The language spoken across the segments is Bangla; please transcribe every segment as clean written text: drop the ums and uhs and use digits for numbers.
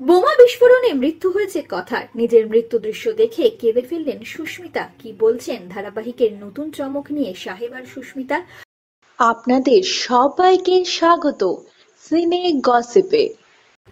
বোমা বিস্ফোরণে মৃত্যু হয়েছে কথার। নিজের মৃত্যু দৃশ্য দেখে কেঁদে ফেললেন সুস্মিতা। কি বলছেন ধারাবাহিকের নতুন চমক নিয়ে সাহেব আর সুস্মিতা? আপনাদের সবাইকে স্বাগত সিনে গসিপে।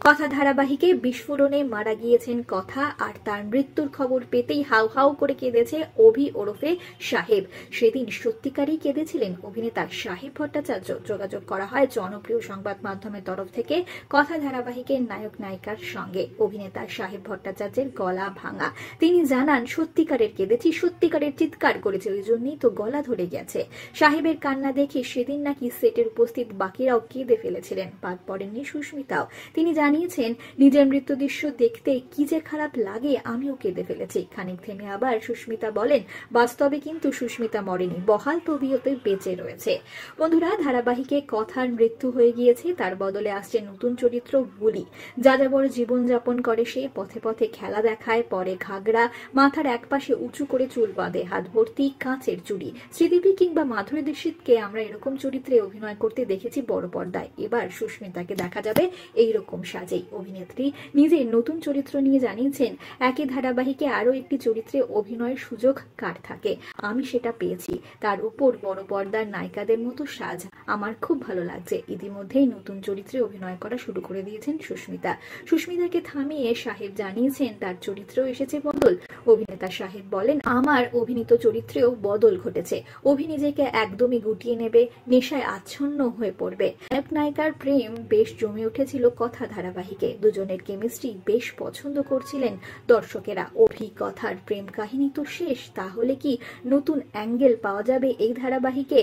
কথা ধারাবাহিকে বিস্ফোরণে মারা গিয়েছেন কথা, আর তার মৃত্যুর খবর পেতেই হাউ হাউ করে কেঁদেছে অভি ওরফে সাহেব। সেদিন সত্যিকারই কেঁদেছিলেন অভিনেতা সাহেব ভট্টাচার্য। যোগাযোগ করা হয় জনপ্রিয় সংবাদ মাধ্যমের তরফ থেকে কথা ধারাবাহিকের নায়ক নায়িকার সঙ্গে। অভিনেতা সাহেব ভট্টাচার্যের গলা ভাঙা। তিনি জানান, সত্যিকারের কেঁদেছি, সত্যিকারের চিৎকার করেছে, ওই জন্যই তো গলা ধরে গেছে। সাহেবের কান্না দেখে সেদিন নাকি সেটের উপস্থিত বাকিরাও কেঁদে ফেলেছিলেন, বাদ পড়েননি সুস্মিতাও। তিনি জানিয়েছেন, নিজের মৃত্যু দৃশ্য দেখতে কি যে খারাপ লাগে, আমিও কেঁদে ফেলেছি। খানিক থেমে আবার সুস্মিতা বলেন, বাস্তবে কিন্তু সুস্মিতা মরেনি, বহাল তবিয়তে বেঁচে রয়েছে। বন্ধুরা, ধারাবাহিকে কথার মৃত্যু হয়ে গিয়েছে, তার বদলে আসছে নতুন চরিত্র বুলি। যাযাবর জীবনযাপন করে সে, পথে পথে খেলা দেখায়, পরে ঘাগরা, মাথার একপাশে উঁচু করে চুল বাঁধে, হাত ভর্তি কাঁচের চুড়ি। শ্রীদেবী কিংবা মাধুরী দীক্ষিতকে আমরা এরকম চরিত্রে অভিনয় করতে দেখেছি বড় পর্দায়। এবার সুস্মিতাকে দেখা যাবে এইরকম সাজেই। অভিনেত্রী নিজের নতুন চরিত্র নিয়ে জানিয়েছেন, একই ধারাবাহিকে আরো একটি চরিত্রে অভিনয়ের সুযোগ কার থাকে, আমি সেটা পেয়েছি। তার উপর বড় পর্দার নায়িকাদের মতো সাজ, আমার খুব ভালো লাগছে। ইতিমধ্যেই নতুন চরিত্রে অভিনয় করা শুরু করে দিয়েছেন সুস্মিতা। সুস্মিতাকে থামিয়ে সাহেব জানিয়েছেন, তার চরিত্রেও এসেছে বদল। অভিনেতা সাহেব বলেন, আমার অভিনীত চরিত্রেও বদল ঘটেছে। অভি নিজেকে একদমই গুটিয়ে নেবে, নেশায় আচ্ছন্ন হয়ে পড়বে। নায়ক নায়িকার প্রেম বেশ জমে উঠেছিল কথা ধারাবাহিকে। দুজনের কেমিস্ট্রি বেশ পছন্দ করছিলেন দর্শকেরা। অভি কথার প্রেম কাহিনী তো শেষ, তাহলে কি নতুন অ্যাঙ্গেল পাওয়া যাবে এই ধারাবাহিকে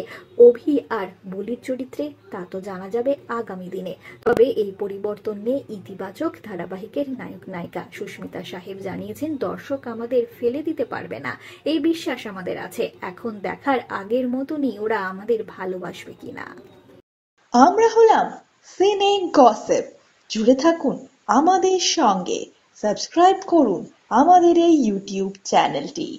অভি আর বুলির চরিত্রে? তা তো জানা যাবে আগামী দিনে। তবে এই পরিবর্তন নিয়ে ইতিবাচক ধারাবাহিকের নায়ক নায়িকা সুস্মিতা সাহেব জানিয়েছেন, দর্শক আমাদের ফেলে দিতে পারবে না, এই বিশ্বাস আমাদের আছে। এখন দেখার আগের মতনই ওরা আমাদের ভালোবাসবে কিনা। আমরা হলাম সিনে গসিপ। জুড়ে থাকুন আমাদের সঙ্গে, সাবস্ক্রাইব করুন আমাদের এই ইউটিউব চ্যানেলটি।